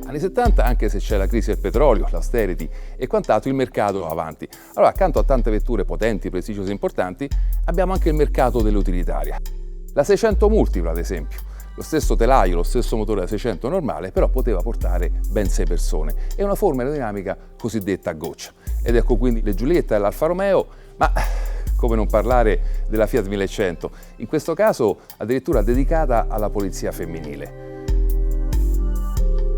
Anni 70, anche se c'è la crisi del petrolio, l'austerity e quant'altro, il mercato va avanti. Allora, accanto a tante vetture potenti, prestigiose e importanti, abbiamo anche il mercato delle utilitarie. La 600 Multipla, ad esempio. Lo stesso telaio, lo stesso motore da 600 normale, però poteva portare ben 6 persone. È una forma aerodinamica cosiddetta a goccia. Ed ecco quindi le Giulietta e l'Alfa Romeo, ma come non parlare della Fiat 1100, in questo caso addirittura dedicata alla polizia femminile.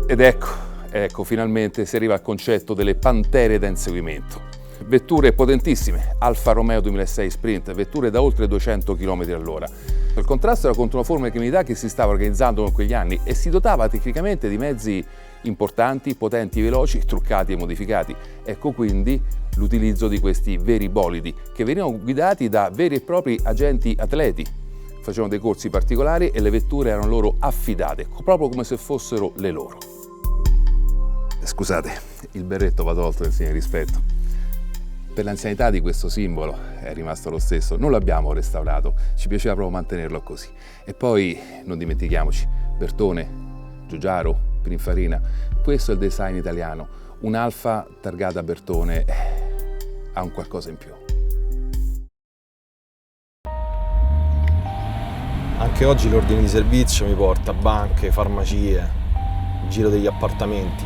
Ed ecco, finalmente si arriva al concetto delle pantere da inseguimento. Vetture potentissime, Alfa Romeo 2006 Sprint, vetture da oltre 200 km all'ora. Il contrasto era contro una forma di criminalità che si stava organizzando in quegli anni e si dotava tecnicamente di mezzi importanti, potenti, veloci, truccati e modificati. Ecco quindi l'utilizzo di questi veri bolidi, che venivano guidati da veri e propri agenti atleti. Facevano dei corsi particolari e le vetture erano loro affidate, proprio come se fossero le loro. Scusate, il berretto va tolto in segno di rispetto. Per l'anzianità di questo simbolo è rimasto lo stesso, non l'abbiamo restaurato, ci piaceva proprio mantenerlo così. E poi non dimentichiamoci, Bertone, Giugiaro, Pininfarina, questo è il design italiano. Un'Alfa targata Bertone ha un qualcosa in più. Anche oggi l'ordine di servizio mi porta a banche, farmacie, giro degli appartamenti.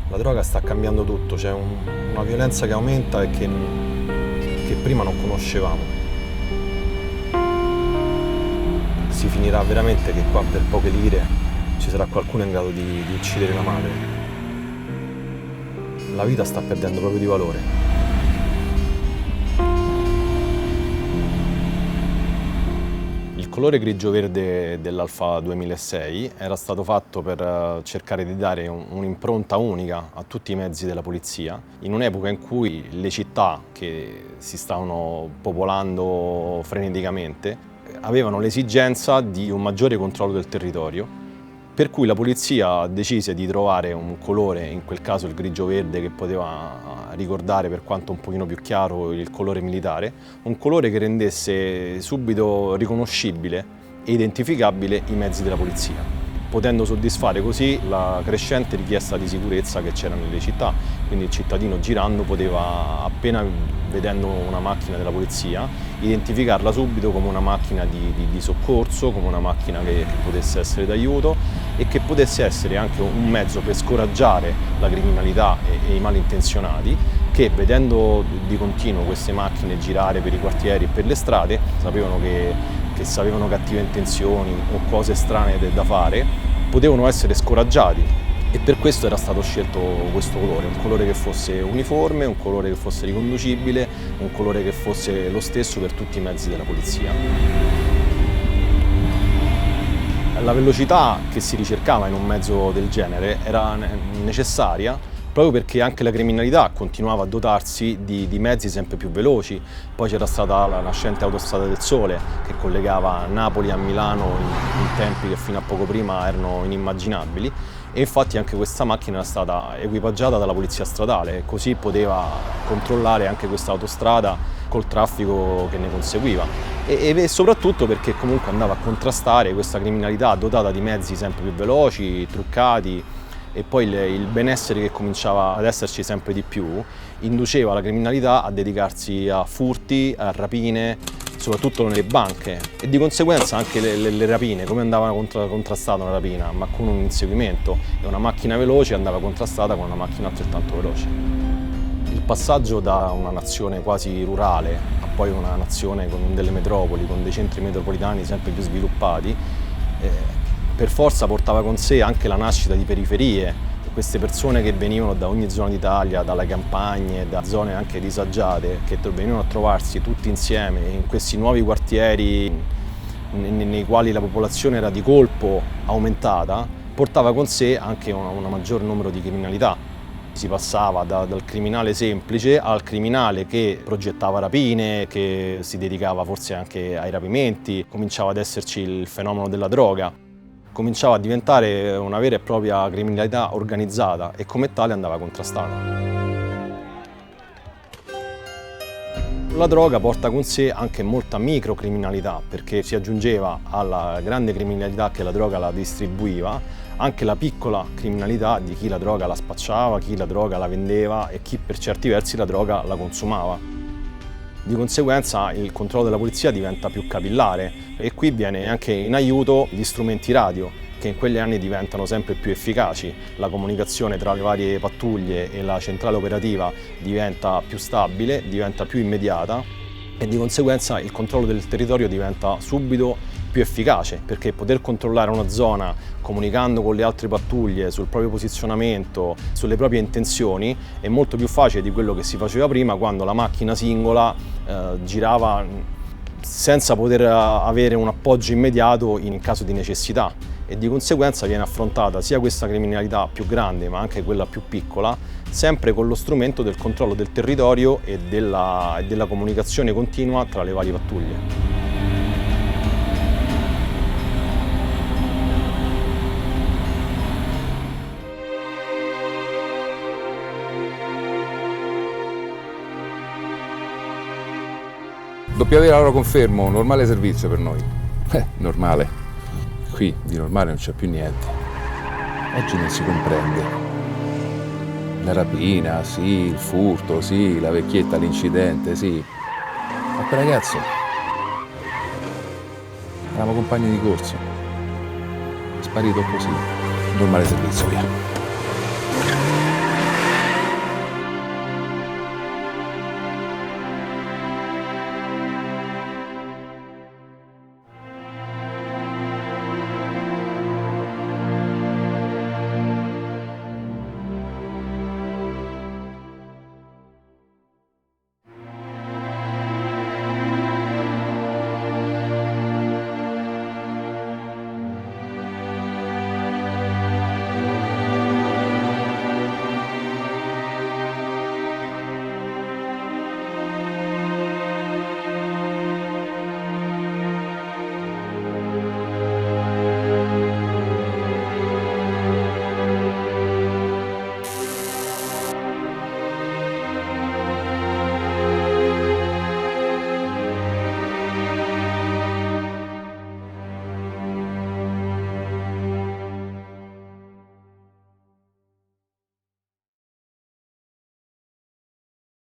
La droga sta cambiando tutto, c'è una violenza che aumenta e che prima non conoscevamo. Si finirà veramente che qua per poche lire ci sarà qualcuno in grado di uccidere la madre. La vita sta perdendo proprio di valore. Il colore grigio-verde dell'Alfa 2006 era stato fatto per cercare di dare un'impronta unica a tutti i mezzi della polizia, in un'epoca in cui le città che si stavano popolando freneticamente avevano l'esigenza di un maggiore controllo del territorio, per cui la polizia decise di trovare un colore, in quel caso il grigio-verde, che poteva ricordare, per quanto un pochino più chiaro, il colore militare, un colore che rendesse subito riconoscibile e identificabile i mezzi della polizia, potendo soddisfare così la crescente richiesta di sicurezza che c'era nelle città. Quindi il cittadino girando poteva, appena vedendo una macchina della polizia, identificarla subito come una macchina di soccorso, come una macchina che potesse essere d'aiuto e che potesse essere anche un mezzo per scoraggiare la criminalità e i malintenzionati, che vedendo di continuo queste macchine girare per i quartieri e per le strade, sapevano che se avevano cattive intenzioni o cose strane da fare, potevano essere scoraggiati. E per questo era stato scelto questo colore, un colore che fosse uniforme, un colore che fosse riconducibile, un colore che fosse lo stesso per tutti i mezzi della polizia. La velocità che si ricercava in un mezzo del genere era necessaria proprio perché anche la criminalità continuava a dotarsi di mezzi sempre più veloci. Poi c'era stata la nascente autostrada del Sole che collegava Napoli a Milano in tempi che fino a poco prima erano inimmaginabili, e infatti anche questa macchina era stata equipaggiata dalla polizia stradale, così poteva controllare anche questa autostrada col traffico che ne conseguiva e soprattutto perché comunque andava a contrastare questa criminalità dotata di mezzi sempre più veloci, truccati. E poi il benessere che cominciava ad esserci sempre di più induceva la criminalità a dedicarsi a furti, a rapine, soprattutto nelle banche, e di conseguenza anche le rapine. Come andava contrastata una rapina? Ma con un inseguimento, e una macchina veloce andava contrastata con una macchina altrettanto veloce. Il passaggio da una nazione quasi rurale a poi una nazione con delle metropoli, con dei centri metropolitani sempre più sviluppati, per forza portava con sé anche la nascita di periferie. Queste persone che venivano da ogni zona d'Italia, dalle campagne, da zone anche disagiate, che venivano a trovarsi tutti insieme in questi nuovi quartieri nei quali la popolazione era di colpo aumentata, portava con sé anche un maggior numero di criminalità. Si passava dal criminale semplice al criminale che progettava rapine, che si dedicava forse anche ai rapimenti, cominciava ad esserci il fenomeno della droga. Cominciava a diventare una vera e propria criminalità organizzata e come tale andava contrastata. La droga porta con sé anche molta microcriminalità, perché si aggiungeva alla grande criminalità che la droga la distribuiva anche la piccola criminalità di chi la droga la spacciava, chi la droga la vendeva e chi per certi versi la droga la consumava. Di conseguenza il controllo della polizia diventa più capillare e qui viene anche in aiuto gli strumenti radio, che in quegli anni diventano sempre più efficaci. La comunicazione tra le varie pattuglie e la centrale operativa diventa più stabile, diventa più immediata e di conseguenza il controllo del territorio diventa subito più efficace, perché poter controllare una zona comunicando con le altre pattuglie sul proprio posizionamento, sulle proprie intenzioni, è molto più facile di quello che si faceva prima, quando la macchina singola girava senza poter avere un appoggio immediato in caso di necessità, e di conseguenza viene affrontata sia questa criminalità più grande ma anche quella più piccola sempre con lo strumento del controllo del territorio e della comunicazione continua tra le varie pattuglie. Doppia vera, ora confermo, normale servizio per noi. Normale. Qui di normale non c'è più niente. Oggi non si comprende. La rapina, sì, il furto, sì, la vecchietta, l'incidente, sì. Ma quel ragazzo, eravamo compagni di corso. Sparito così. Normale servizio, via.